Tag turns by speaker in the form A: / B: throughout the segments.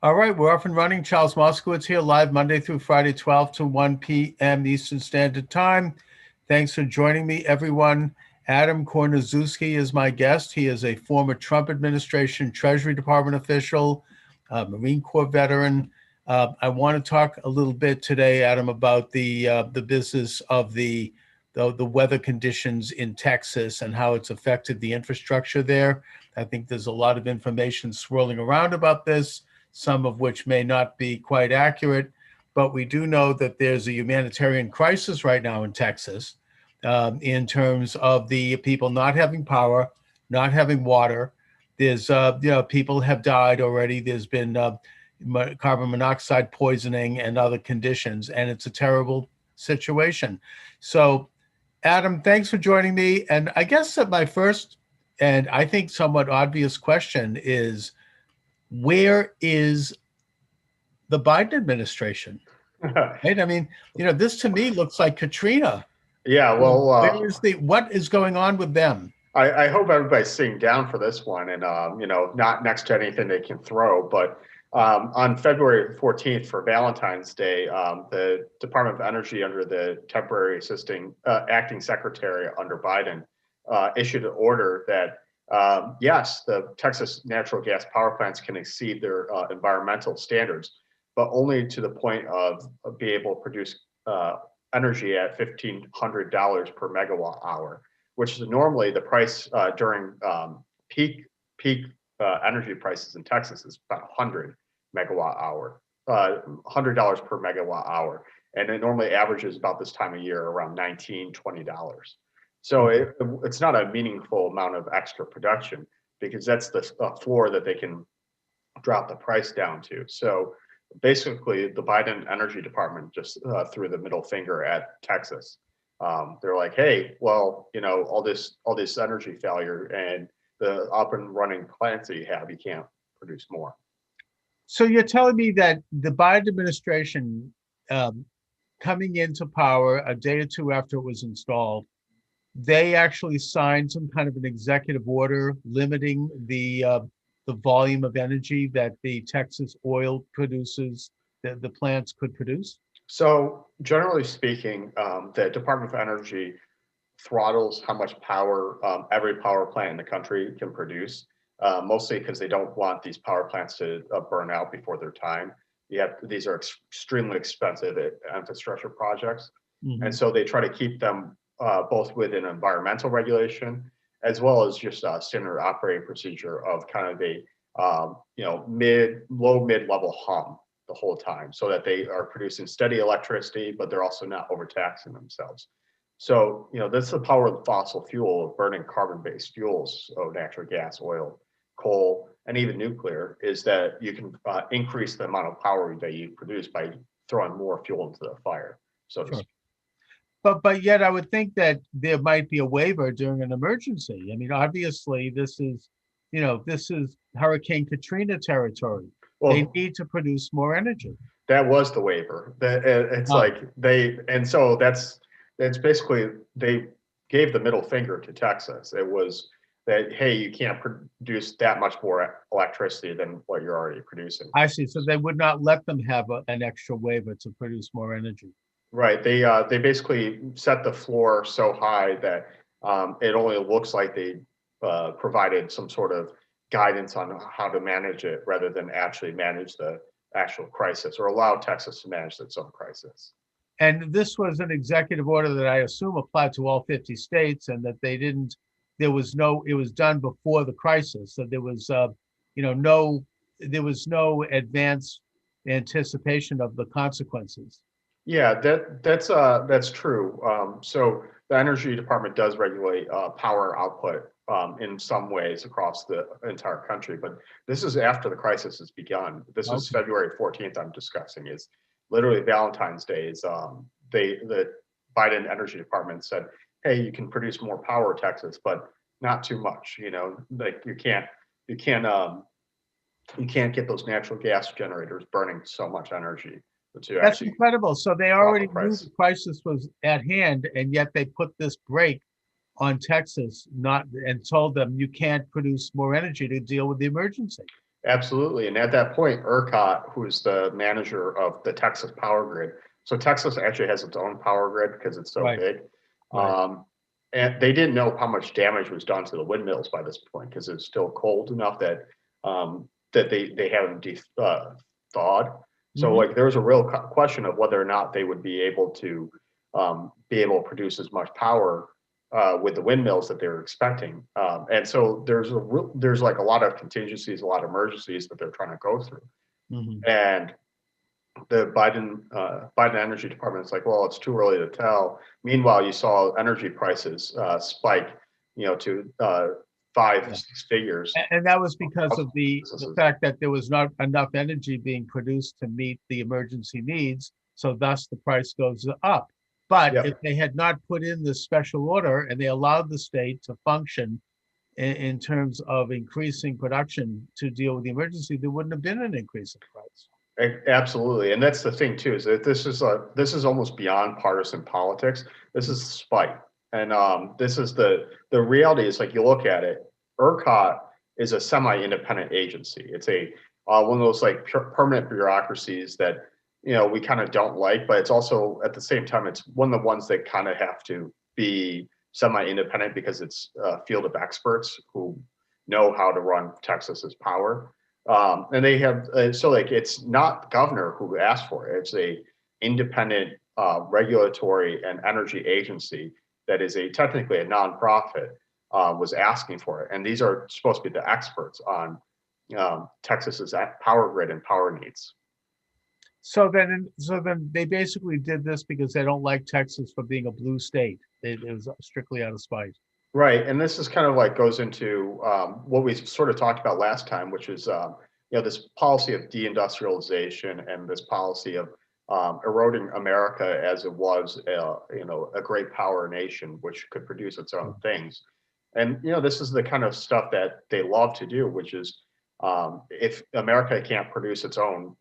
A: All right, we're off and running. Charles Moscowitz here, live Monday through Friday, 12 to 1 p.m. Eastern Standard Time. Thanks for joining me, everyone. Adam Korzeniewski is my guest. He is a former Trump Administration Treasury Department official, Marine Corps veteran. I want to talk a little bit today, Adam, about the business of the weather conditions in Texas and how it's affected the infrastructure there. I think there's a lot of information swirling around about this, some of which may not be quite accurate, but we do know that there's a humanitarian crisis right now in Texas in terms of the people not having power, not having water. There's, people have died already. There's been carbon monoxide poisoning and other conditions, and it's a terrible situation. So, Adam, thanks for joining me. And I guess that my first and I think somewhat obvious question is, where is the Biden administration? Right? I mean, this to me looks like Katrina.
B: Yeah, well,
A: what is going on with them?
B: I hope everybody's sitting down for this one and, not next to anything they can throw. But on February 14th for Valentine's Day, the Department of Energy under the temporary acting secretary under Biden issued an order that yes, the Texas natural gas power plants can exceed their environmental standards, but only to the point of being able to produce energy at $1,500 per megawatt hour, which is normally the price during peak energy prices in Texas is about $100 per megawatt hour, and it normally averages about this time of year around $19, $20. So it's not a meaningful amount of extra production because that's the floor that they can drop the price down to. So basically, the Biden Energy Department just threw the middle finger at Texas. They're like, "Hey, well, all this energy failure and the up and running plants that you have, you can't produce more."
A: So you're telling me that the Biden administration, coming into power a day or two after it was installed, they actually signed some kind of an executive order limiting the volume of energy that the Texas oil producers, the plants could produce?
B: So generally speaking, the Department of Energy throttles how much power every power plant in the country can produce, mostly because they don't want these power plants to burn out before their time. These are extremely expensive infrastructure projects, and so they try to keep them both within environmental regulation as well as just a standard operating procedure of kind of a mid-level hum the whole time, so that they are producing steady electricity, but they're also not overtaxing themselves. So this is the power of the fossil fuel of burning carbon-based fuels, so natural gas, oil, coal, and even nuclear, is that you can increase the amount of power that you produce by throwing more fuel into the fire. So to speak.
A: But yet I would think that there might be a waiver during an emergency. I mean, obviously this is Hurricane Katrina territory. Well, they need to produce more energy.
B: That was the waiver. So that's basically, they gave the middle finger to Texas. It was that, hey, you can't produce that much more electricity than what you're already producing.
A: I see. So they would not let them have an extra waiver to produce more energy.
B: Right. They basically set the floor so high that it only looks like they provided some sort of guidance on how to manage it rather than actually manage the actual crisis or allow Texas to manage its own crisis.
A: And this was an executive order that I assume applied to all 50 states, and that it was done before the crisis. So there was no advance anticipation of the consequences.
B: Yeah, that's true. So the Energy Department does regulate power output in some ways across the entire country, but this is after the crisis has begun. This was February 14th. I'm discussing is literally Valentine's Day. The Biden Energy Department said, "Hey, you can produce more power, Texas, but not too much. Like you can't get those natural gas generators burning so much energy."
A: That's incredible. So they already knew the crisis was at hand, and yet they put this brake on Texas, and told them you can't produce more energy to deal with the emergency.
B: Absolutely. And at that point, ERCOT, who's the manager of the Texas power grid, so Texas actually has its own power grid because it's so
A: Right,
B: big.
A: right.
B: And they didn't know how much damage was done to the windmills by this point because it's still cold enough that that they haven't thawed. So
A: Hmm.
B: like there was a real question of whether or not they would be able to produce as much power with the windmills that they were expecting. And so there's like a lot of contingencies, a lot of emergencies that they're trying to go through.
A: Hmm.
B: And the Biden Energy Department is like, well, it's too early to tell. Meanwhile, you saw energy prices spike, to five,
A: Yeah.
B: 6 figures.
A: And that was because of the
B: Businesses.
A: fact that there was not enough energy being produced to meet the emergency needs. So thus the price goes up. But if
B: Yep.
A: they had not put in this special order and they allowed the state to function in terms of increasing production to deal with the emergency, there wouldn't have been an increase in price.
B: Absolutely, and that's the thing too, is that this is almost beyond partisan politics. This is spite, and this is the reality. Is like you look at it, ERCOT is a semi-independent agency. It's a one of those like permanent bureaucracies that we kind of don't like, but it's also at the same time it's one of the ones that kind of have to be semi-independent because it's a field of experts who know how to run Texas's power. And they have so like it's not the governor who asked for it. It's a independent regulatory and energy agency that is a technically a nonprofit was asking for it, and these are supposed to be the experts on Texas's power grid and power needs.
A: So then they basically did this because they don't like Texas for being a blue state. It was strictly out of spite.
B: Right, and this is kind of like goes into what we sort of talked about last time, which is this policy of deindustrialization and this policy of eroding America as it was, a great power nation which could produce its own things. And this is the kind of stuff that they love to do, which is if America can't produce its own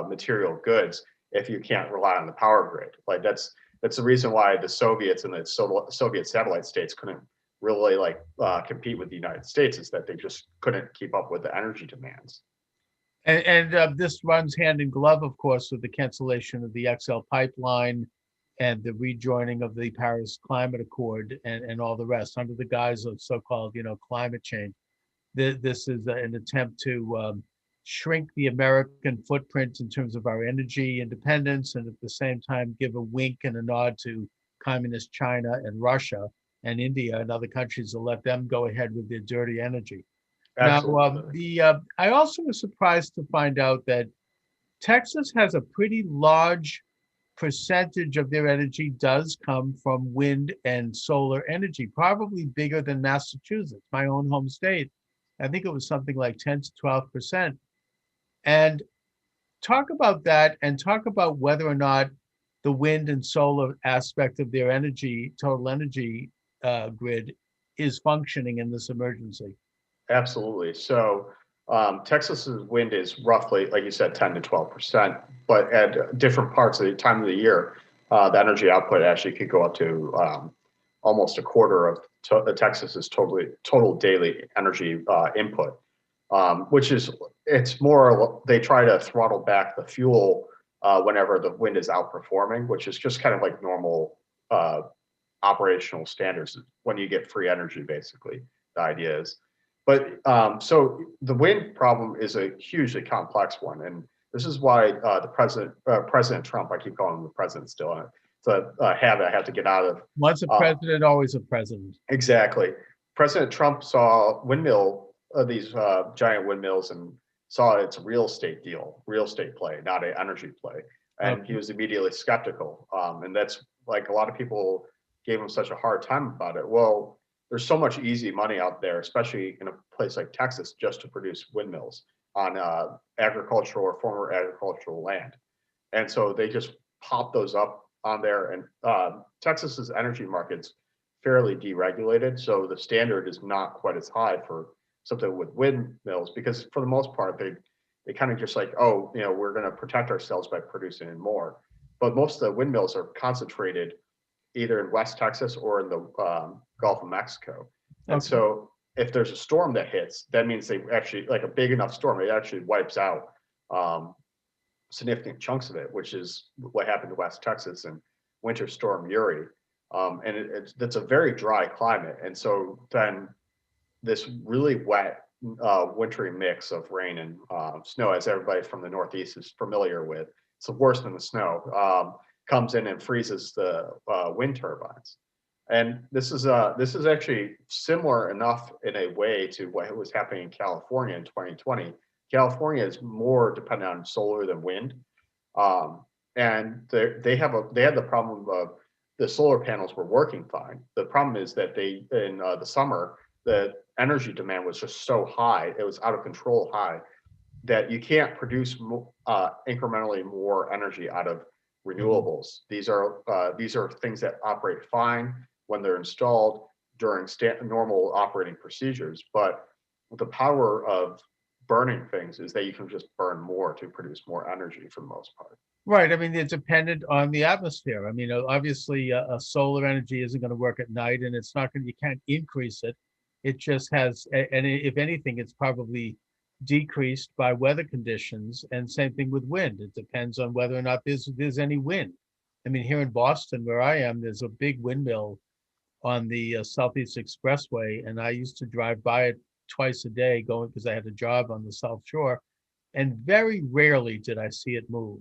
B: material goods, if you can't rely on the power grid, like that's the reason why the Soviets and the Soviet satellite states couldn't really like compete with the United States, is that they just couldn't keep up with the energy demands.
A: And this runs hand in glove, of course, with the cancellation of the XL pipeline and the rejoining of the Paris Climate Accord and all the rest under the guise of so-called, climate change. This is an attempt to shrink the American footprint in terms of our energy independence, and at the same time give a wink and a nod to communist China and Russia and India and other countries to let them go ahead with their dirty energy. Now,
B: Absolutely.
A: I also was surprised to find out that Texas has a pretty large percentage of their energy does come from wind and solar energy, probably bigger than Massachusetts, my own home state. I think it was something like 10 to 12%. And talk about that and talk about whether or not the wind and solar aspect of their energy, total energy grid is functioning in this emergency.
B: Absolutely. So Texas's wind is roughly, like you said, 10 to 12%, but at different parts of the time of the year, the energy output actually could go up to almost a quarter of Texas's total daily energy input, which is it's more they try to throttle back the fuel whenever the wind is outperforming, which is just kind of like normal operational standards when you get free energy, basically. The idea is. But so the wind problem is a hugely complex one, and this is why President Trump, I keep calling him the president still, it's a habit I have to get out of.
A: Once a president, always a president.
B: Exactly. President Trump saw these giant windmills, and saw it's a real estate deal, real estate play, not an energy play. And he
A: Okay.
B: was immediately skeptical. And that's like a lot of people gave him such a hard time about it. Well, there's so much easy money out there, especially in a place like Texas, just to produce windmills on agricultural or former agricultural land. And so they just pop those up on there. And Texas's energy market's fairly deregulated, so the standard is not quite as high for something with windmills, because for the most part they kind of just like, oh, we're going to protect ourselves by producing more. But most of the windmills are concentrated either in West Texas or in the Gulf of Mexico. And
A: Okay.
B: so if there's a storm that hits, that means they actually, like a big enough storm, it actually wipes out significant chunks of it, which is what happened to West Texas and Winter Storm Uri. And it's a very dry climate. And so then this really wet, wintry mix of rain and snow, as everybody from the Northeast is familiar with, it's worse than the snow, comes in and freezes the wind turbines. And this is actually similar enough in a way to what was happening in California in 2020. California is more dependent on solar than wind, and they had the problem of the solar panels were working fine. The problem is that in the summer, the energy demand was just so high, it was out of control high, that you can't produce incrementally more energy out of renewables. These are things that operate fine when they're installed during normal operating procedures. But the power of burning things is that you can just burn more to produce more energy for the most part.
A: Right. I mean, they're dependent on the atmosphere. I mean, obviously, solar energy isn't going to work at night, and it's not going to, you can't increase it. It just has, and if anything, it's probably decreased by weather conditions. And same thing with wind. It depends on whether or not there's any wind. I mean, here in Boston, where I am, there's a big windmill on the Southeast Expressway, and I used to drive by it twice a day going because I had a job on the South Shore, and very rarely did I see it move.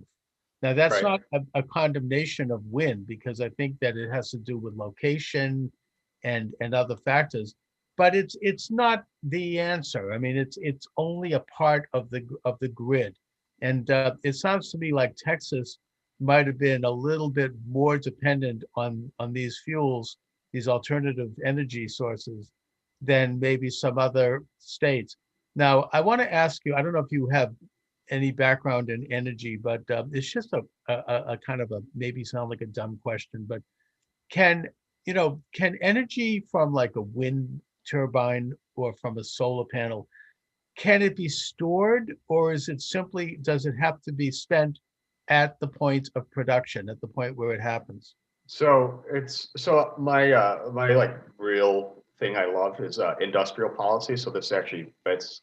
A: Now, that's
B: Right.
A: not a condemnation of wind, because I think that it has to do with location and other factors, but it's not the answer. I mean, it's only a part of the grid, and it sounds to me like Texas might have been a little bit more dependent on these fuels, these alternative energy sources, than maybe some other states. Now, I want to ask you, I don't know if you have any background in energy, but it's just a kind of a, maybe sound like a dumb question, but can can energy from like a wind turbine or from a solar panel, can it be stored, or is it simply, does it have to be spent at the point of production, at the point where it happens?
B: So my like real thing I love is industrial policy. So this actually fits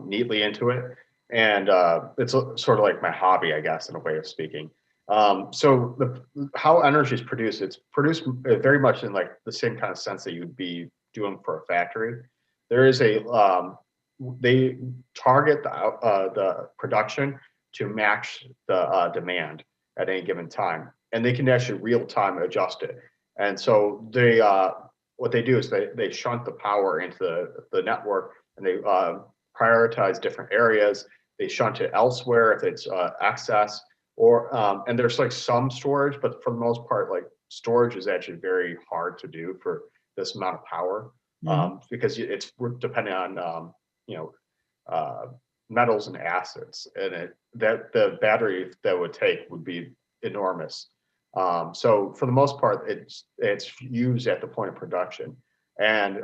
B: neatly into it, and it's sort of like my hobby, I guess, in a way of speaking. So how energy is produced, it's produced very much in like the same kind of sense that you'd be doing for a factory. There is they target the production to match the demand at any given time, and they can actually real time adjust it. And so what they do is they shunt the power into the network, and they prioritize different areas. They shunt it elsewhere if it's excess, or and there's like some storage, but for the most part, like storage is actually very hard to do for this amount of power, because it's depending on you know metals and acids, and the battery that would take would be enormous. So for the most part, it's used at the point of production. And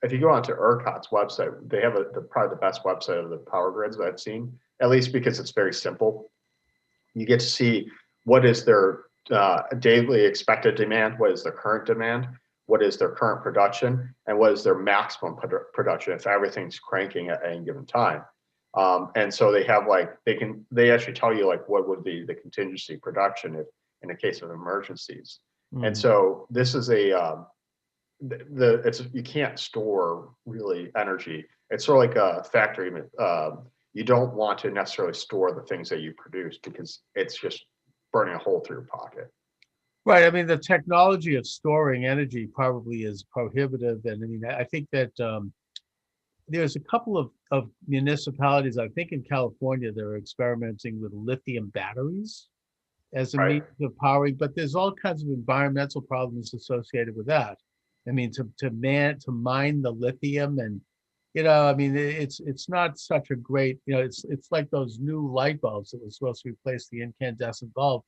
B: if you go onto ERCOT's website, they have probably the best website of the power grids that I've seen, at least because it's very simple. You get to see what is their daily expected demand, what is their current demand, what is their current production, and what is their maximum production if everything's cranking at any given time. And so they have like, they actually tell you like what would be the contingency production if in a case of emergencies. And so this is you can't store really energy. It's sort of like a factory. You don't want to necessarily store the things that you produce, because it's just burning a hole through your pocket.
A: Right. I mean, the technology of storing energy probably is prohibitive. And I mean, I think that there's a couple of municipalities, I think in California, they're experimenting with lithium batteries as a means of powering, but there's all kinds of environmental problems associated with that. I mean, to mine the lithium, and I mean, it's not such a great, it's like those new light bulbs that were supposed to replace the incandescent bulb.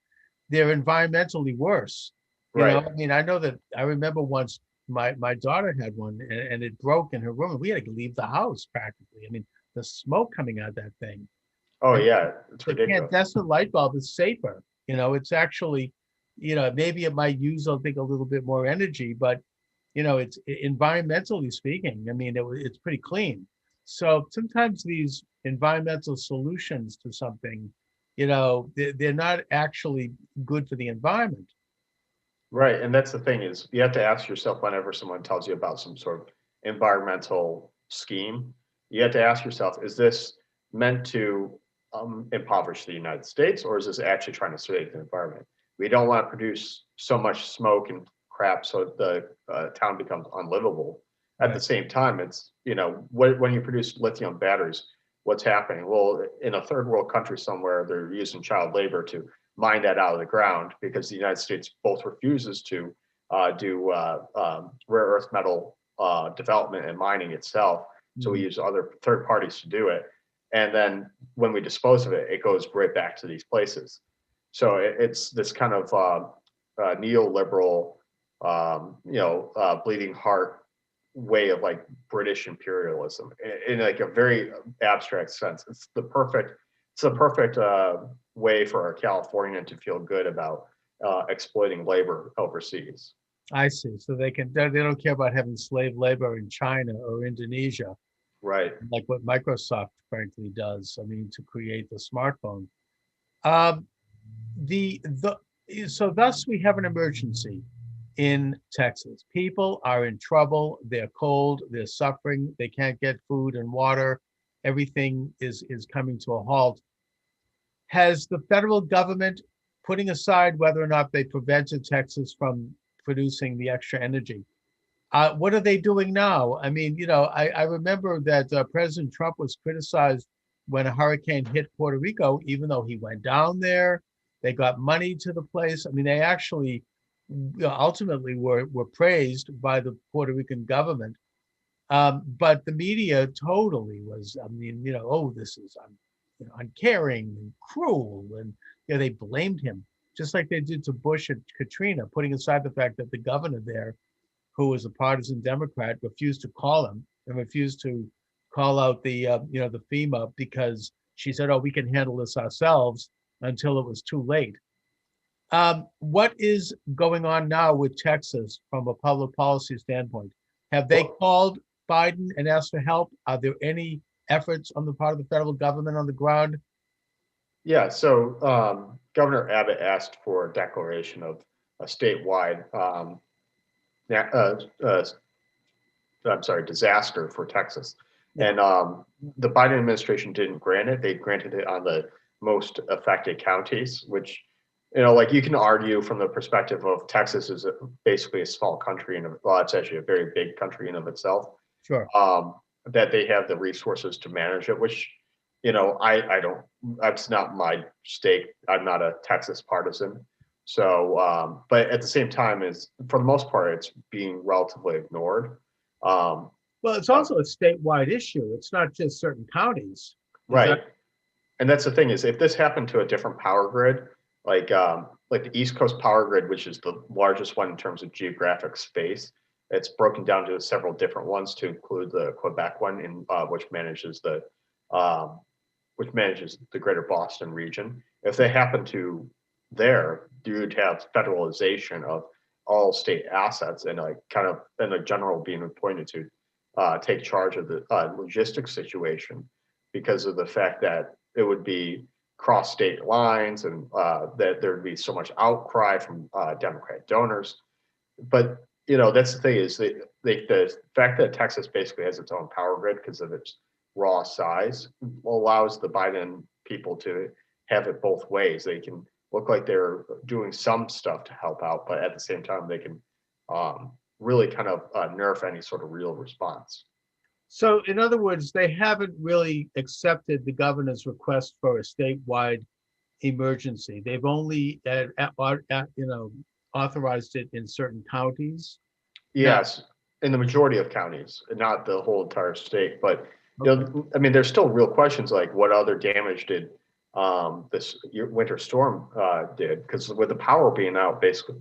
A: They're environmentally worse. I mean, I know that I remember once my daughter had one, and it broke in her room, and we had to leave the house practically. I mean, the smoke coming out of that thing.
B: Oh,
A: And
B: yeah, it's
A: the
B: ridiculous.
A: incandescent light bulb is safer. It's actually, maybe it might use, I think, a little bit more energy, but it's environmentally speaking, I mean, it's pretty clean. So sometimes these environmental solutions to something, they're not actually good for the environment.
B: Right. And that's the thing is you have to ask yourself whenever someone tells you about some sort of environmental scheme, you have to ask yourself, is this meant to impoverish the United States, or is this actually trying to save the environment? We don't want to produce so much smoke and crap so the town becomes unlivable. At the
A: Right.
B: same time, it's, when you produce lithium batteries, what's happening? Well, in a third world country somewhere, they're using child labor to mine that out of the ground because the United States both refuses to do rare earth metal development and mining itself. So we
A: Mhm.
B: use other third parties to do it. And then when we dispose of it, it goes right back to these places. So it's this kind of neoliberal, bleeding heart way of like British imperialism in like a very abstract sense. It's the perfect way for a Californian to feel good about exploiting labor overseas.
A: I see. So they don't care about having slave labor in China or Indonesia,
B: Right.
A: like what Microsoft frankly does. I mean, to create the smartphone. Um, the so thus we have an emergency in Texas. People are in trouble. They're cold. They're suffering. They can't get food and water. Everything is coming to a halt. Has the federal government, putting aside whether or not they prevented Texas from producing the extra energy, what are they doing now? I mean, I remember that President Trump was criticized when a hurricane hit Puerto Rico, even though he went down there. They got money to the place. I mean, they actually ultimately were praised by the Puerto Rican government. But the media totally was, I mean, oh, this is uncaring and cruel. And they blamed him, just like they did to Bush and Katrina, putting aside the fact that the governor there, who was a partisan Democrat, refused to call him and refused to call out the FEMA because she said, "Oh, we can handle this ourselves," until it was too late. What is going on now with Texas from a public policy standpoint? Have they
B: Well,
A: called Biden and asked for help? Are there any efforts on the part of the federal government on the ground?
B: yeah. So Governor Abbott asked for a declaration of a statewide na- uh, uh, I'm sorry, disaster for Texas.
A: Yeah.
B: And the Biden administration didn't grant it. They granted it on the most affected counties, which, like you can argue from the perspective of Texas is basically a small country, and well, it's actually a very big country in of itself.
A: Sure.
B: That they have the resources to manage it, which, I don't, that's not my stake. I'm not a Texas partisan. So, but at the same time, is for the most part, it's being relatively ignored. Um,
A: Well, it's
B: uh,
A: also a statewide issue. It's not just certain counties. Is that
B: right. And that's the thing is if this happened to a different power grid, like the East Coast power grid, which is the largest one in terms of geographic space, it's broken down to several different ones to include the Quebec one, in um, which manages the greater Boston region. If they happen to there, you'd have federalization of all state assets and like kind of and a general being appointed to take charge of the logistics situation because of the fact that it would be cross state lines and that there'd be so much outcry from Democrat donors. But that's the thing is the fact that Texas basically has its own power grid because of its raw size allows the Biden people to have it both ways. They can look like they're doing some stuff to help out, but at the same time they can really kind of nerf any sort of real response.
A: so? In other words, they haven't really accepted the governor's request for a statewide emergency. They've only authorized it in certain counties. Now,
B: Yes, in the majority of counties, not the whole entire state, but
A: okay.
B: I mean, there's still real questions like what other damage did this winter storm did? Because with the power being out, basically,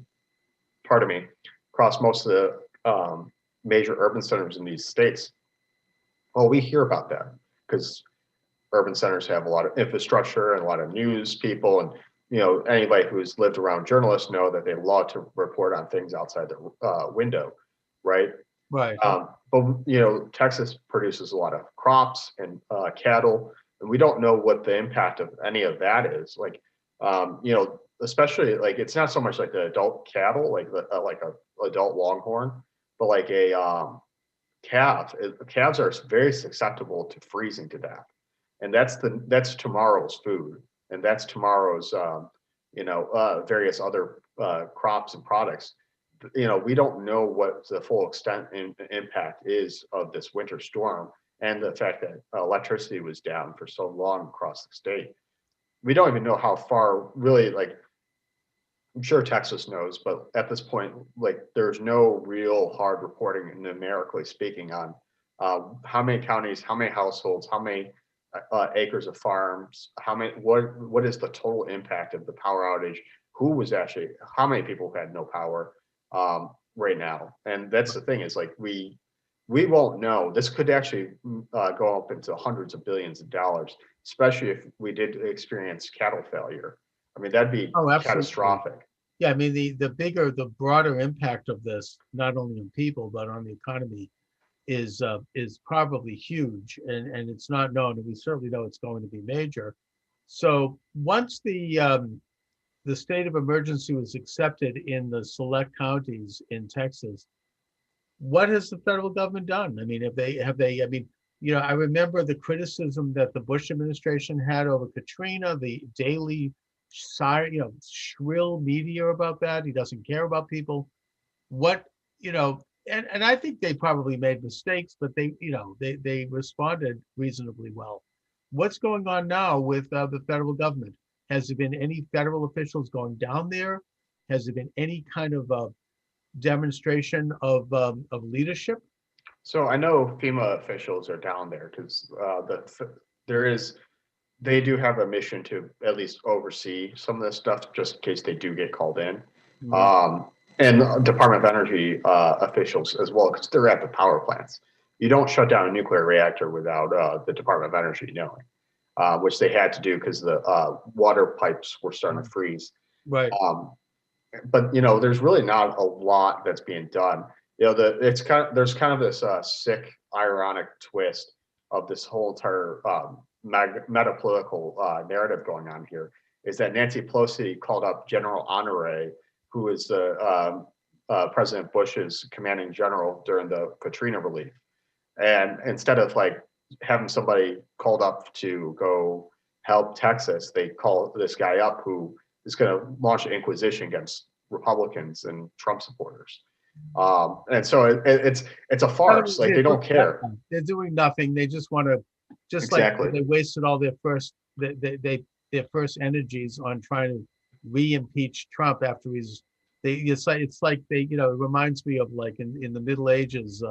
B: pardon me, across most of the major urban centers in these states, well, we hear about that because urban centers have a lot of infrastructure and a lot of news people, and anybody who's lived around journalists know that they love to report on things outside the window. right?
A: Right.
B: But Texas produces a lot of crops and cattle, and we don't know what the impact of any of that is. Like, especially like it's not so much like the adult cattle, like a adult longhorn, but like a calf. Calves are very susceptible to freezing to death, and that's tomorrow's food, and that's tomorrow's various other crops and products. We don't know what the full extent and impact is of this winter storm, and the fact that electricity was down for so long across the state. We don't even know how far, really. Like, I'm sure Texas knows, but at this point, like, there's no real hard reporting, numerically speaking, on how many counties, how many households, how many acres of farms, what is the total impact of the power outage? Who was actually, how many people had no power right now? And that's the thing, is like we won't know. This could actually go up into hundreds of billions of dollars, especially if we did experience cattle failure. I mean, that'd be
A: Oh, absolutely.
B: catastrophic.
A: Yeah, I mean, the broader impact of this, not only on people but on the economy, is probably huge, and it's not known, and we certainly know it's going to be major. So once the state of emergency was accepted in the select counties in Texas, what has the federal government done? I mean, I mean, I remember the criticism that the Bush administration had over Katrina, the daily shrill media about that. He doesn't care about people. What, and I think they probably made mistakes, but they responded reasonably well. What's going on now with the federal government? Has there been any federal officials going down there? Has there been any kind of demonstration of leadership?
B: So I know FEMA officials are down there because there is they do have a mission to at least oversee some of this stuff, just in case they do get called in.
A: Right.
B: And Department of Energy officials as well, because they're at the power plants. You don't shut down a nuclear reactor without the Department of Energy knowing, which they had to do because the water pipes were starting to freeze.
A: Right.
B: But there's really not a lot that's being done. There's kind of this sick, ironic twist of this whole entire meta-political narrative going on here. Is that Nancy Pelosi called up General Honore, who is the President Bush's commanding general during the Katrina relief, and instead of like having somebody called up to go help Texas, they call this guy up who is going to launch an inquisition against Republicans and Trump supporters. And so it's a farce. Like, they don't care.
A: They're doing nothing. They just want to,
B: Exactly.
A: like they wasted all their their first energies on trying to re-impeach Trump after it's like they, it reminds me of like in the Middle Ages,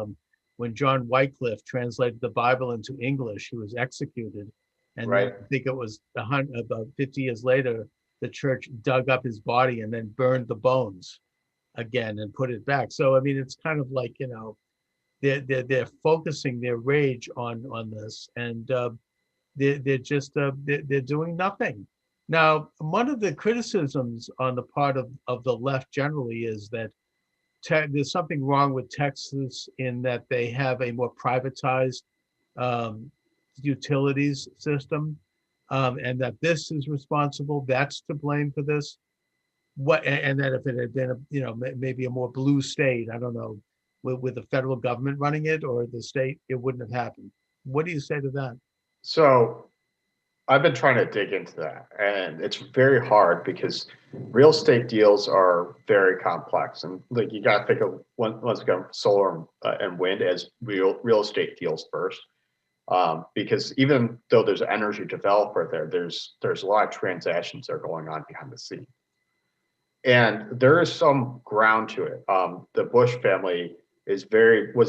A: when John Wycliffe translated the Bible into English. He was executed, and
B: Right.
A: I think it was about 50 years later, the church dug up his body and then burned the bones again and put it back. So I mean, it's kind of like, they're focusing their rage on this, and they're just they're doing nothing. Now, one of the criticisms on the part of the left generally is that there's something wrong with Texas in that they have a more privatized utilities system, and that this is responsible. That's to blame for this. And that if it had been maybe a more blue state, I don't know, with the federal government running it or the state, it wouldn't have happened. What do you say to that?
B: So I've been trying to dig into that, and it's very hard because real estate deals are very complex, and like you got to think of once again solar and wind as real estate deals first, because even though there's an energy developer there, there's a lot of transactions that are going on behind the scenes, and there is some ground to it. The Bush family was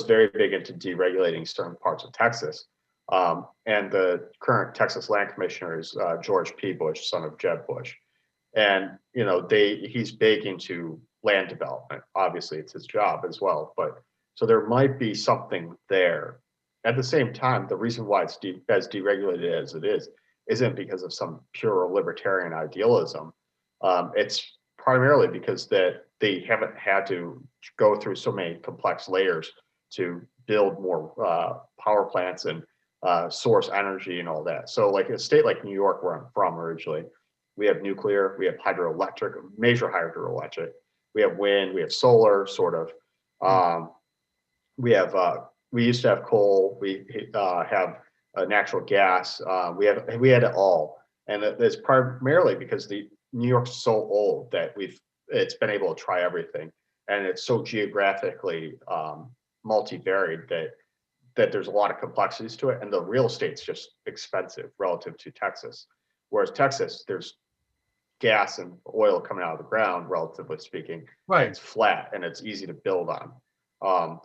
B: very big into deregulating certain parts of Texas. And the current Texas Land Commissioner is George P. Bush, son of Jeb Bush. And, he's big into land development. Obviously, it's his job as well. But so there might be something there. At the same time, the reason why it's as deregulated as it is isn't because of some pure libertarian idealism. It's primarily because that they haven't had to go through so many complex layers to build more power plants and source energy and all that. So like a state like New York, where I'm from originally, we have nuclear, we have hydroelectric, major hydroelectric, we have wind, we have solar, sort of. We have we used to have coal, we have natural gas. We had it all, and it's primarily because the New York's so old that it's been able to try everything, and it's so geographically multivariate that there's a lot of complexities to it, and the real estate's just expensive relative to Texas. Whereas Texas, there's gas and oil coming out of the ground, relatively speaking.
A: Right.
B: It's flat and it's easy to build on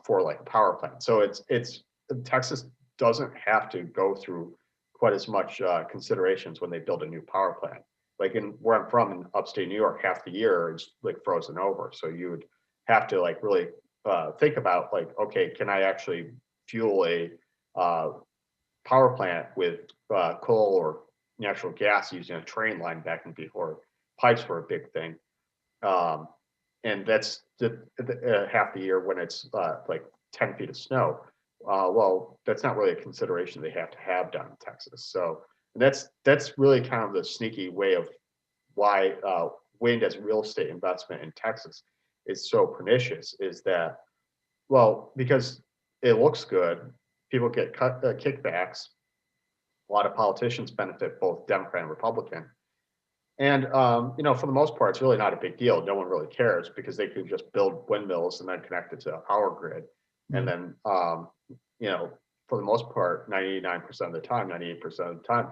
B: for like a power plant. So it's Texas doesn't have to go through quite as much considerations when they build a new power plant. Like in where I'm from in upstate New York, half the year is like frozen over. So you would have to like really think about like, okay, can I actually fuel a power plant with coal or natural gas using a train line back and before pipes were a big thing. And that's half the year when it's like 10 feet of snow. Well, that's not really a consideration they have to have down in Texas. So that's really kind of the sneaky way of why wind as real estate investment in Texas is so pernicious, is that, well, because it looks good, people get kickbacks. A lot of politicians benefit, both Democrat and Republican. And, you know, for the most part, it's really not a big deal. No one really cares because they could just build windmills and then connect it to a power grid. And then, you know, for the most part, 99% of the time, 98% of the time,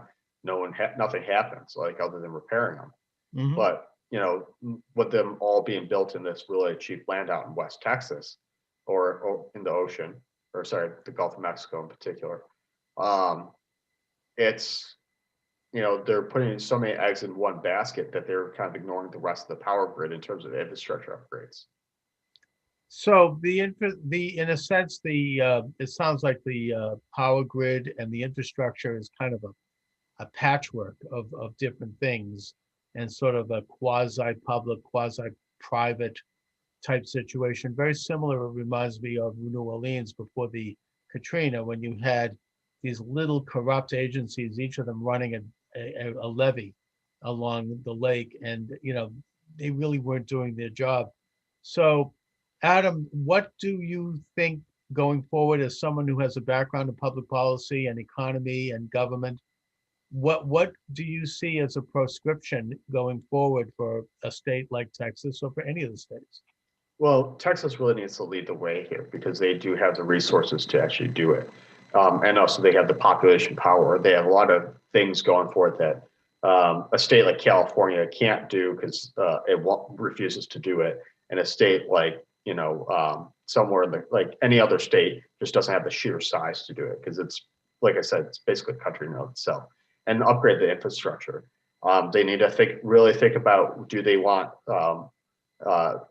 B: nothing happens, like other than repairing them. But, you know, with them all being built in this really cheap land out in West Texas or in the ocean, or sorry, the Gulf of Mexico in particular, it's, you know, they're putting so many eggs in one basket that they're kind of ignoring the rest of the power grid in terms of infrastructure upgrades.
A: So in a sense, it sounds like the power grid and the infrastructure is kind of a patchwork of different things, and sort of a quasi-public, quasi-private type situation. Very similar, it reminds me of New Orleans before the Katrina, when you had these little corrupt agencies, each of them running a levee along the lake, and you know, they really weren't doing their job. So Adam, what do you think going forward, as someone who has a background in public policy and economy and government, what do you see as a prescription going forward for a state like Texas, or for any of the states?
B: Well, Texas really needs to lead the way here because they do have the resources to actually do it. And also they have the population power. They have a lot of things going for it that a state like California can't do because it refuses to do it. And a state like, you know, somewhere in like any other state just doesn't have the sheer size to do it because it's, like I said, it's basically a country in and of itself. And upgrade the infrastructure. They need to really think about, do they want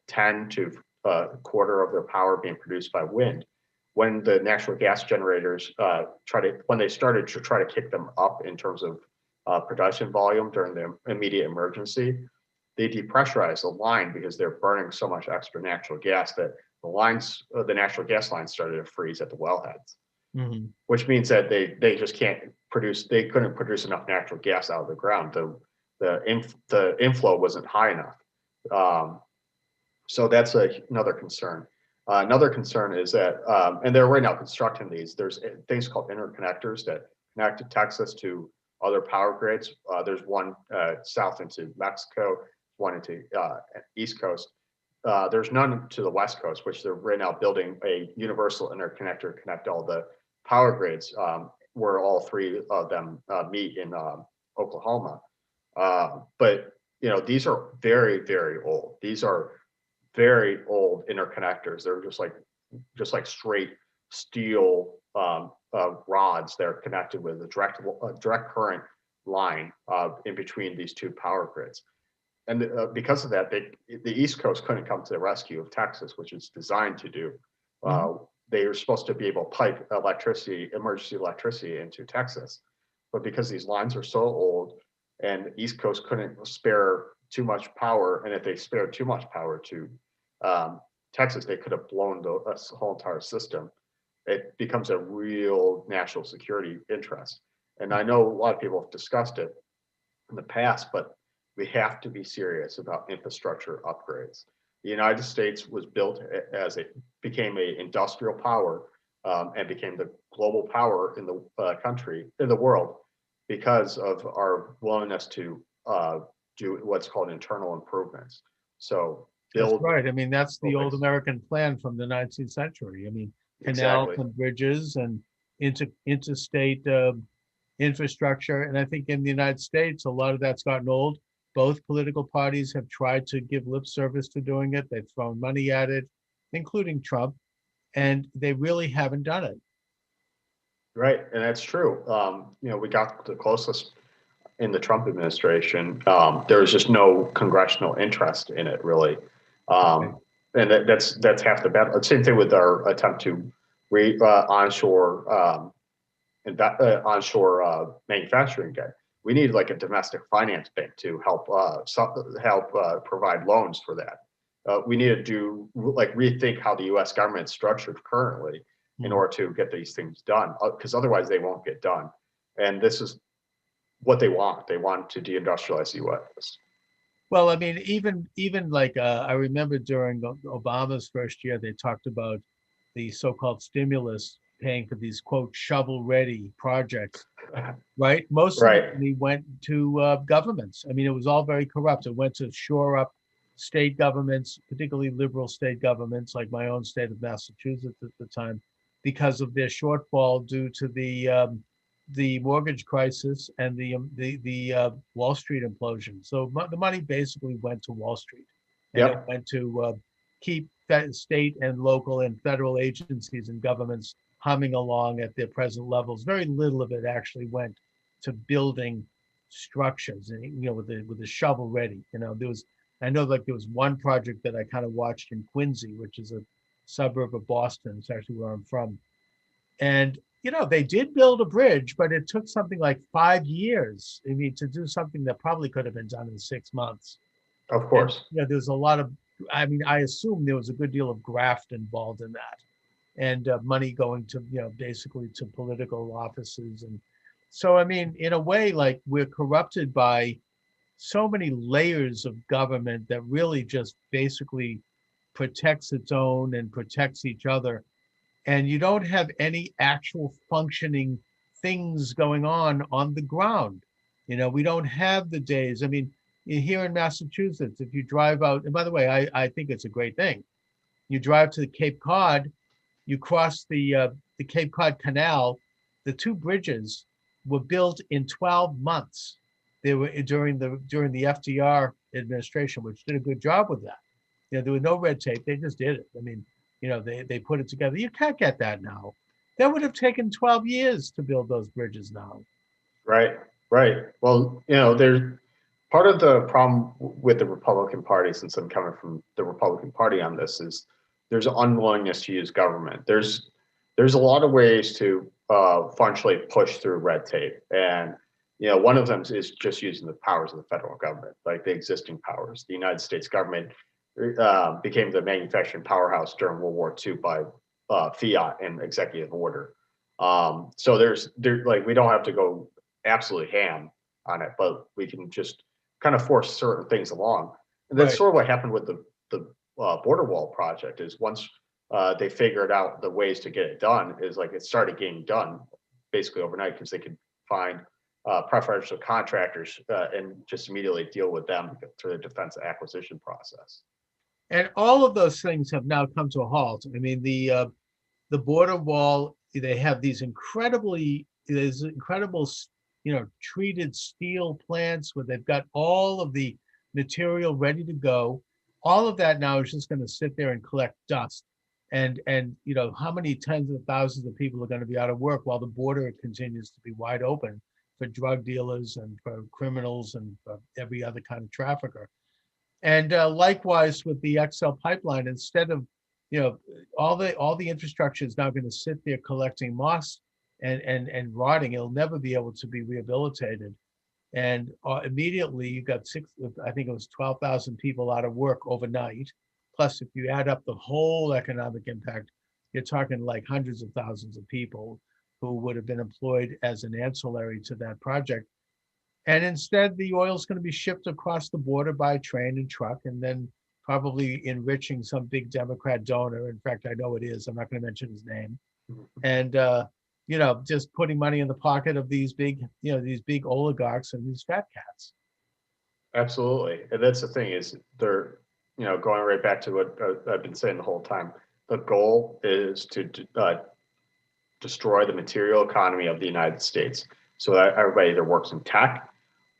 B: 10 to a quarter of their power being produced by wind? When the natural gas generators when they started to try to kick them up in terms of production volume during the immediate emergency, they depressurized the line because they're burning so much extra natural gas that the natural gas lines started to freeze at the wellheads. Which means that they just can't produce. They couldn't produce enough natural gas out of the ground. The inflow wasn't high enough. So that's another concern. Another concern is that, and they're right now constructing these. There's things called interconnectors that connect Texas to other power grids. There's one south into Mexico, one into East Coast. There's none to the West Coast, which they're right now building a universal interconnector to connect all the power grids, where all three of them meet in Oklahoma. But you know, these are very, very old. These are very old interconnectors. They're just like straight steel rods that are connected with a direct current line in between these two power grids. And because of that, the East Coast couldn't come to the rescue of Texas, which is designed to do. They are supposed to be able to pipe emergency electricity into Texas. But because these lines are so old and the East Coast couldn't spare too much power, and if they spared too much power to Texas, they could have blown the whole entire system. It becomes a real national security interest. And I know a lot of people have discussed it in the past, but we have to be serious about infrastructure upgrades. The United States was built as it became an industrial power and became the global power in the world, because of our willingness to do what's called internal improvements. So
A: That's
B: build.
A: right. I mean, that's the old American plan from the 19th century. I mean, canals
B: Exactly.
A: and bridges and interstate infrastructure. And I think in the United States, a lot of that's gotten old. Both political parties have tried to give lip service to doing it. They've thrown money at it, including Trump, and they really haven't done it.
B: Right, and that's true. We got the closest in the Trump administration. There was just no congressional interest in it, really,
A: Right.
B: and that's half the battle. Same thing with our attempt to onshore manufacturing debt. We need like a domestic finance bank to help provide loans for that. We need to rethink how the U.S. government is structured currently in order to get these things done, because otherwise they won't get done. And this is what they want. They want to deindustrialize the U.S.
A: Well, I mean, even like I remember during Obama's first year, they talked about the so-called stimulus paying for these quote shovel-ready projects, right? Most of the
B: Right.
A: money went to governments. I mean, it was all very corrupt. It went to shore up state governments, particularly liberal state governments, like my own state of Massachusetts at the time, because of their shortfall due to the mortgage crisis and the Wall Street implosion. So the money basically went to Wall Street, and it
B: Yep.
A: went to keep state and local and federal agencies and governments humming along at their present levels. Very little of it actually went to building structures, and with the shovel ready. I know like there was one project that I kind of watched in Quincy, which is a suburb of Boston. It's actually where I'm from, and they did build a bridge, but it took something like 5 years. I mean, to do something that probably could have been done in 6 months.
B: Of
A: And
B: course.
A: there's a lot of, I mean, I assume there was a good deal of graft involved in that, and money going to, basically to political offices. And so, I mean, in a way, like we're corrupted by so many layers of government that really just basically protects its own and protects each other, and you don't have any actual functioning things going on the ground. We don't have the days. I mean, here in Massachusetts, if you drive out, and by the way, I think it's a great thing. You drive to the Cape Cod, you cross the Cape Cod Canal. The two bridges were built in 12 months. They were during the FDR administration, which did a good job with that. There was no red tape. They just did it. I mean, they put it together. You can't get that now. That would have taken 12 years to build those bridges now.
B: Right. Right. Well, there's part of the problem with the Republican Party, since I'm coming from the Republican Party on this, is there's an unwillingness to use government. There's a lot of ways to functionally push through red tape, and one of them is just using the powers of the federal government, like the existing powers. The United States government became the manufacturing powerhouse during World War II by fiat and executive order. So we don't have to go absolutely ham on it, but we can just kind of force certain things along. And that's
A: Right.
B: sort of what happened with the border wall project. Is once they figured out the ways to get it done, is like it started getting done basically overnight, because they could find preferential contractors and just immediately deal with them through the defense acquisition process.
A: And all of those things have now come to a halt. I mean, the border wall, they have these incredible, treated steel plants where they've got all of the material ready to go. All of that now is just going to sit there and collect dust. And how many tens of thousands of people are going to be out of work while the border continues to be wide open for drug dealers and for criminals and for every other kind of trafficker. And likewise with the XL pipeline, instead of, all the infrastructure is now going to sit there collecting moss and rotting. It'll never be able to be rehabilitated. And immediately you got I think it was 12,000 people out of work overnight. Plus, if you add up the whole economic impact, you're talking like hundreds of thousands of people who would have been employed as an ancillary to that project. And instead, the oil is going to be shipped across the border by train and truck, and then probably enriching some big Democrat donor. In fact, I know it is. I'm not going to mention his name. And just putting money in the pocket of these big oligarchs and these fat cats.
B: Absolutely. And that's the thing is they're, going right back to what I've been saying the whole time. The goal is to destroy the material economy of the United States so that everybody either works in tech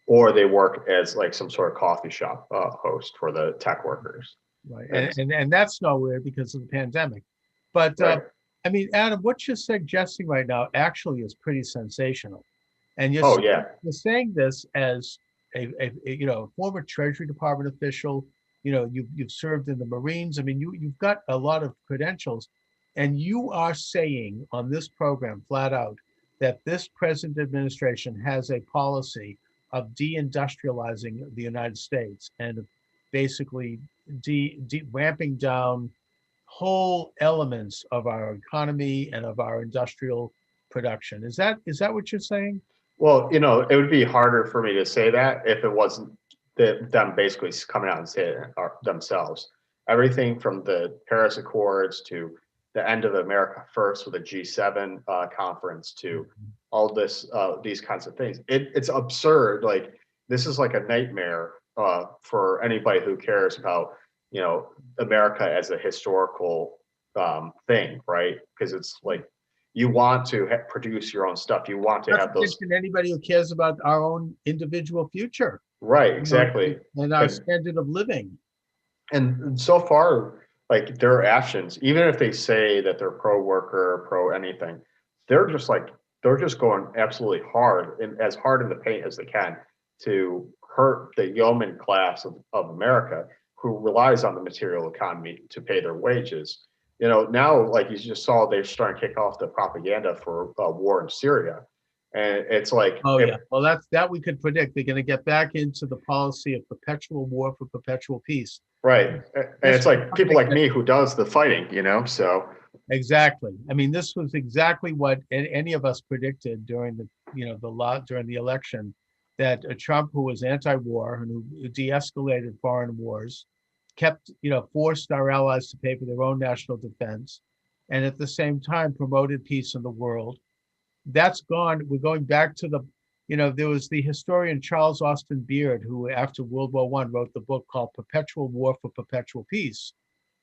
B: or they work as like some sort of coffee shop host for the tech workers.
A: Right. And that's nowhere because of the pandemic. But
B: right.
A: I mean, Adam, what you're suggesting right now actually is pretty sensational. And you're saying this as a former Treasury Department official. You've served in the Marines. I mean, you've got a lot of credentials, and you are saying on this program flat out that this present administration has a policy of deindustrializing the United States and of basically ramping down whole elements of our economy and of our industrial production. Is that what you're saying?
B: Well, it would be harder for me to say that if it wasn't them basically coming out and saying it themselves. Everything from the Paris Accords to the end of America First with the G7 conference to all these kinds of things. It's absurd. Like this is like a nightmare for anybody who cares about America as a historical thing, right? Because it's like you want to produce your own stuff. You want to have those.
A: Anybody who cares about our own individual future,
B: right? Exactly,
A: and our standard of living.
B: And so far, like their actions, even if they say that they're pro worker, pro anything, they're just going absolutely hard and as hard in the paint as they can to hurt the yeoman class of America who relies on the material economy to pay their wages. Now, like you just saw, they're starting to kick off the propaganda for war in Syria. And it's like,
A: yeah, well, that we could predict. They're going to get back into the policy of perpetual war for perpetual peace.
B: Right. And it's like people like me who does the fighting, so.
A: Exactly. I mean, this was exactly what any of us predicted during during the election, that Trump, who was anti-war and who de-escalated foreign wars, forced our allies to pay for their own national defense, and at the same time promoted peace in the world. That's gone. We're going back to there was the historian Charles Austin Beard, who after World War I wrote the book called Perpetual War for Perpetual Peace,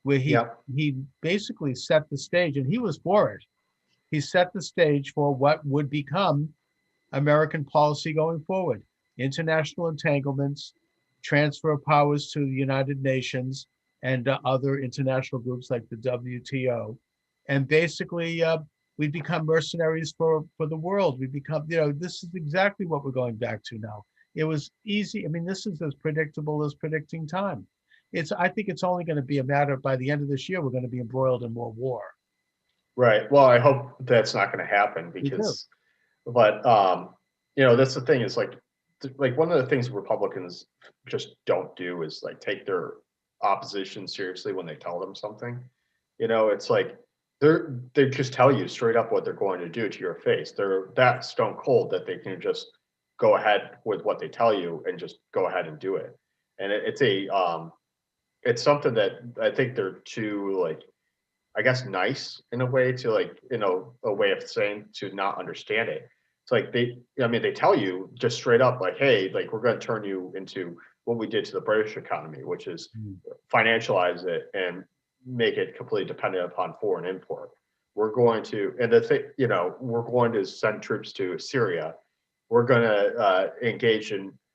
A: where he basically set the stage, and he was for it. He set the stage for what would become American policy going forward: international entanglements, transfer of powers to the United Nations and other international groups like the WTO. And basically, we become mercenaries for the world. We become, this is exactly what we're going back to now. It was easy. I mean, this is as predictable as predicting time. I think it's only going to be a matter of, by the end of this year, we're going to be embroiled in more war.
B: Right. Well, I hope that's not going to happen but that's the thing is like one of the things Republicans just don't do is like take their opposition seriously when they tell them something. It's like they just tell you straight up what they're going to do to your face. They're that stone cold that they can just go ahead with what they tell you and just go ahead and do it. And it's something that I think they're too, like, I guess, nice in a way to, like, a way of saying to not understand it. It's like they tell you just straight up, like, hey, like, we're going to turn you into what we did to the British economy, which is financialize it and make it completely dependent upon foreign import. We're going to, and we're going to send troops to Syria. We're going to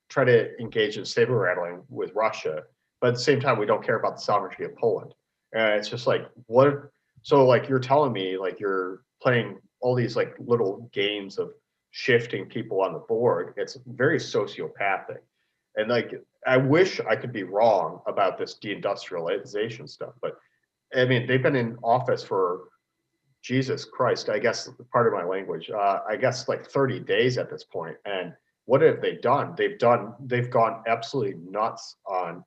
B: try to engage in saber rattling with Russia. But at the same time, we don't care about the sovereignty of Poland. And it's just like, what? So like, you're telling me like you're playing all these like little games of shifting people on the board. It's very sociopathic. And like, I wish I could be wrong about this deindustrialization stuff, but I mean, they've been in office for, Jesus Christ, I guess, part of my language, I guess like 30 days at this point. And what have they done? They've gone absolutely nuts on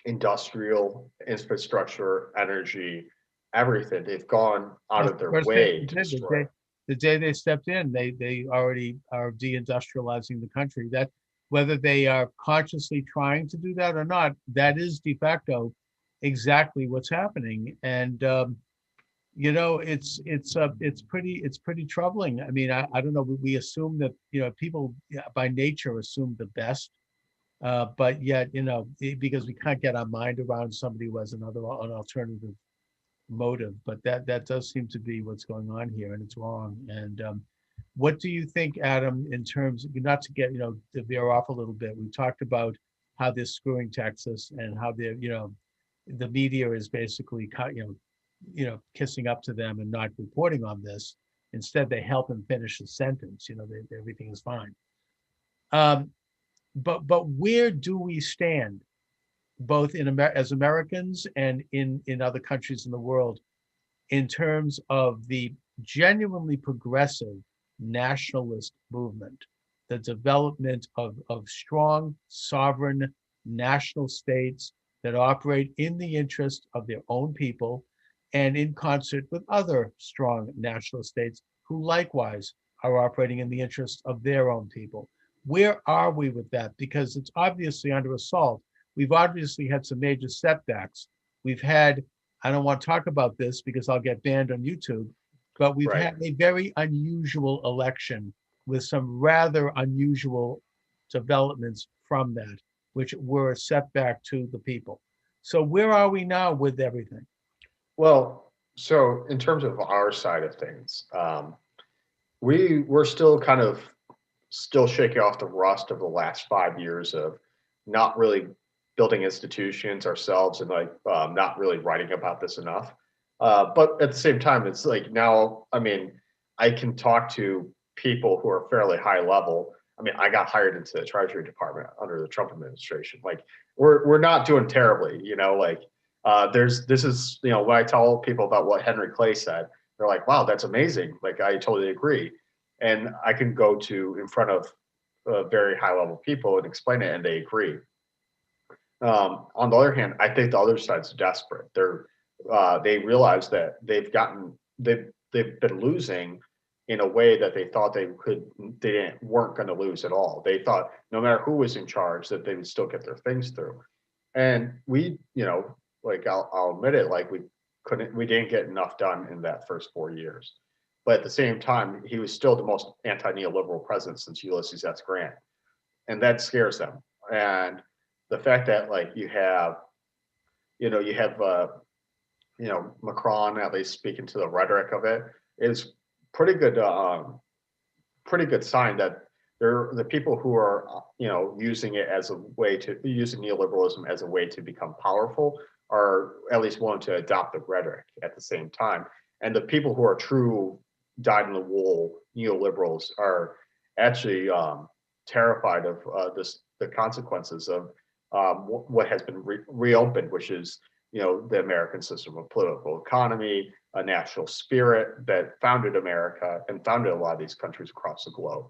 B: industrial infrastructure, energy, everything. They've gone out
A: That's
B: of
A: the
B: their
A: first thing
B: way
A: they
B: to
A: did.
B: destroy.
A: The day they stepped in, they already are deindustrializing the country. That whether they are consciously trying to do that or not, that is de facto exactly what's happening. And it's pretty troubling. I mean, I don't know. We assume that people by nature assume the best, but yet because we can't get our mind around somebody who has an alternative motive, but that does seem to be what's going on here, and it's wrong. And what do you think, Adam, in terms of, not to get to veer off a little bit? We talked about how they're screwing Texas and how they're the media is basically kissing up to them and not reporting on this. Instead, they help them finish the sentence. Everything is fine. Um, but where do we stand, both as Americans and in other countries in the world, in terms of the genuinely progressive nationalist movement, the development of strong, sovereign national states that operate in the interest of their own people and in concert with other strong national states who likewise are operating in the interest of their own people? Where are we with that? Because it's obviously under assault. We've obviously had some major setbacks. We've had, I don't want to talk about this because I'll get banned on YouTube, but we've
B: Right.
A: had a very unusual election with some rather unusual developments from that, which were a setback to the people. So where are we now with everything?
B: Well, so in terms of our side of things, we're still kind of still shaking off the rust of the last 5 years of not really building institutions ourselves and like not really writing about this enough. But at the same time, it's like now, I mean, I can talk to people who are fairly high level. I mean, I got hired into the Treasury Department under the Trump administration. Like, we're not doing terribly, like this is when I tell people about what Henry Clay said, they're like, wow, that's amazing. Like, I totally agree. And I can go to in front of very high level people and explain it, and they agree. On the other hand, I think the other side's desperate. They realize that they've been losing in a way that they thought weren't going to lose at all. They thought no matter who was in charge that they would still get their things through. And like I'll admit it, like we didn't get enough done in that first 4 years. But at the same time, he was still the most anti-neoliberal president since Ulysses S. Grant, and that scares them. And the fact that like you have Macron at least speaking to the rhetoric of it is pretty good. Pretty good sign that they're the people who are using it as a way to using neoliberalism as a way to become powerful are at least willing to adopt the rhetoric at the same time. And the people who are true dyed-in-the-wool neoliberals are actually terrified of the consequences of what has been reopened, which is the American system of political economy, a national spirit that founded America and founded a lot of these countries across the globe.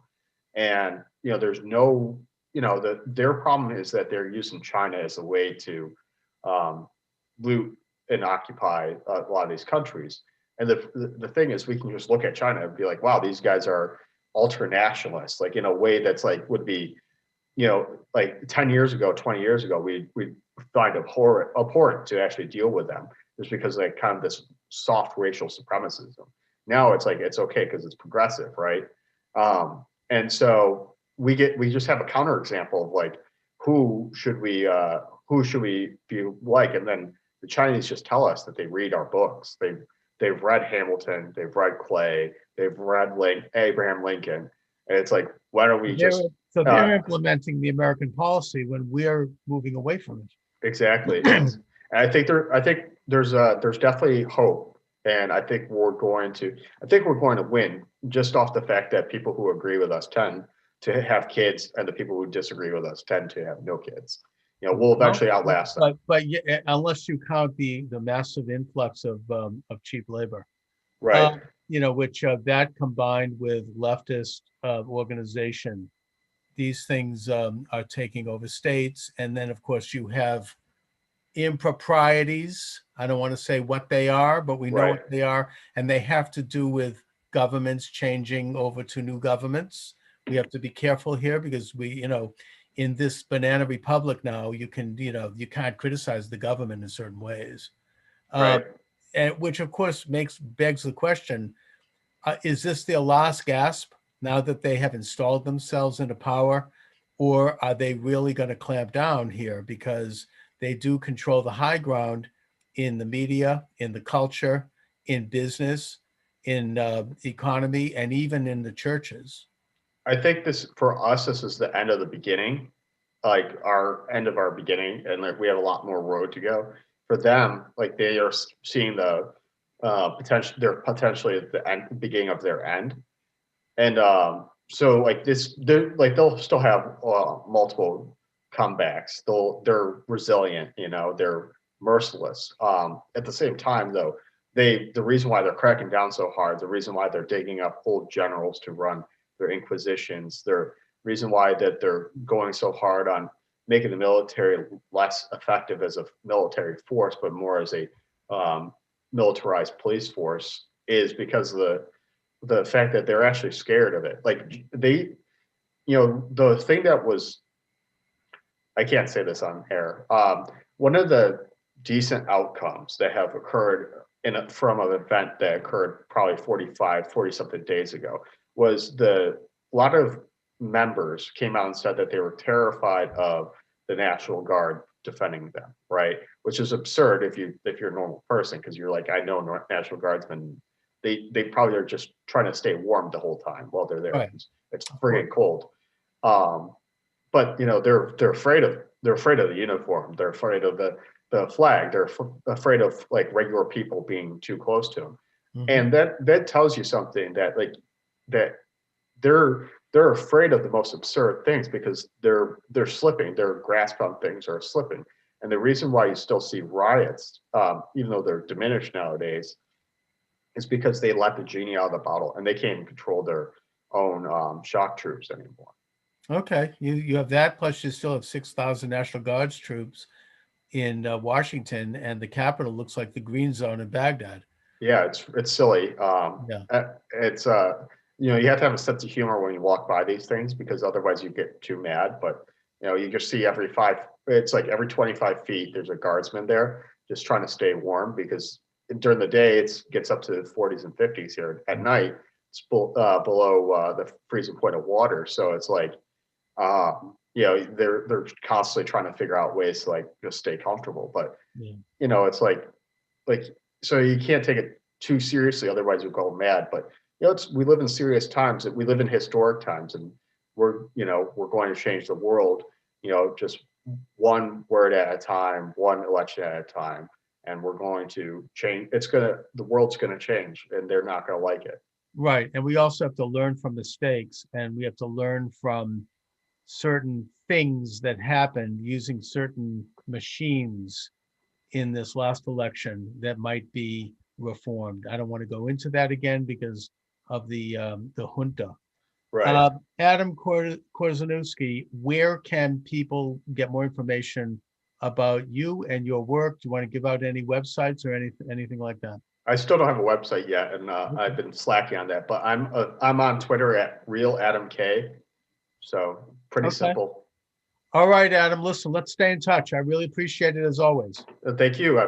B: And there's no their problem is that they're using China as a way to loot and occupy a lot of these countries. And the thing is, we can just look at China and be like, wow, these guys are ultra nationalists, like in a way that's like would be, like 10 years ago, 20 years ago, we find abhorrent to actually deal with them just because like kind of this soft racial supremacism. Now it's like it's okay because it's progressive, right? And so we just have a counterexample of like who should we be like, and then the Chinese just tell us that they read our books. They've read Hamilton, they've read Clay, they've read Abraham Lincoln, and it's like, why don't we just
A: they're implementing the American policy when we're moving away from it.
B: Exactly. And I think there's definitely hope, and I think we're going to win just off the fact that people who agree with us tend to have kids, and the people who disagree with us tend to have no kids. We'll eventually outlast them.
A: But yeah, unless you count the massive influx of cheap labor,
B: right?
A: Which that combined with leftist organization these things are taking over states. And then, of course, you have improprieties. I don't want to say what they are, but we know
B: Right.
A: what they are. And they have to do with governments changing over to new governments. We have to be careful here because in this banana republic now, you can't criticize the government in certain ways.
B: Right.
A: And which, of course, begs the question, is this their last gasp now that they have installed themselves into power? Or are they really going to clamp down here because they do control the high ground in the media, in the culture, in business, in economy, and even in the churches?
B: I think for us, this is the end of the beginning, like our end of our beginning, and like we have a lot more road to go. For them, like they are seeing the potential, they're potentially at the beginning of their end. And so like they'll still have multiple comebacks. They're resilient, they're merciless. At the same time, though, the reason why they're cracking down so hard, the reason why they're digging up old generals to run their inquisitions, the reason why that they're going so hard on making the military less effective as a military force, but more as a militarized police force, is because of the fact that they're actually scared of it. Like the thing that was, I can't say this on air. One of the decent outcomes that have occurred from an event that occurred probably 40 something days ago was a lot of members came out and said that they were terrified of the National Guard defending them, right? Which is absurd if you're a normal person, because you're like, I know National Guardsmen, they probably are just trying to stay warm the whole time while they're there.
A: Right.
B: It's friggin' cold. But they're afraid of the uniform. They're afraid of the flag. They're afraid of like regular people being too close to them. Mm-hmm. And that tells you something, that that they're afraid of the most absurd things because they're slipping. Their grasp on things are slipping. And the reason why you still see riots, even though they're diminished nowadays, is because they let the genie out of the bottle and they can't even control their own shock troops anymore.
A: Okay, you have that, plus you still have 6,000 National Guards troops in Washington, and the Capitol looks like the green zone in Baghdad.
B: Yeah, it's silly. It's you have to have a sense of humor when you walk by these things, because otherwise you get too mad. But you just see every 25 feet there's a guardsman there just trying to stay warm, because during the day it gets up to the 40s and 50s here. At night it's below the freezing point of water, so it's like they're constantly trying to figure out ways to like just stay comfortable. But it's like so you can't take it too seriously, otherwise you'll go mad. But we live in serious times. We live in historic times, and we're going to change the world, just one word at a time, one election at a time, and we're going to change. The world's going to change, and they're not going to like it.
A: Right, and we also have to learn from mistakes, and we have to learn from certain things that happened using certain machines in this last election that might be reformed. I don't want to go into that again because of the junta.
B: Right.
A: Adam Korzeniewski, where can people get more information about you and your work? Do you want to give out any websites or anything like that?
B: I still don't have a website yet, and I've been slacking on that. But I'm on Twitter at RealAdamK. So pretty simple.
A: All right, Adam. Listen, let's stay in touch. I really appreciate it as always.
B: Thank you.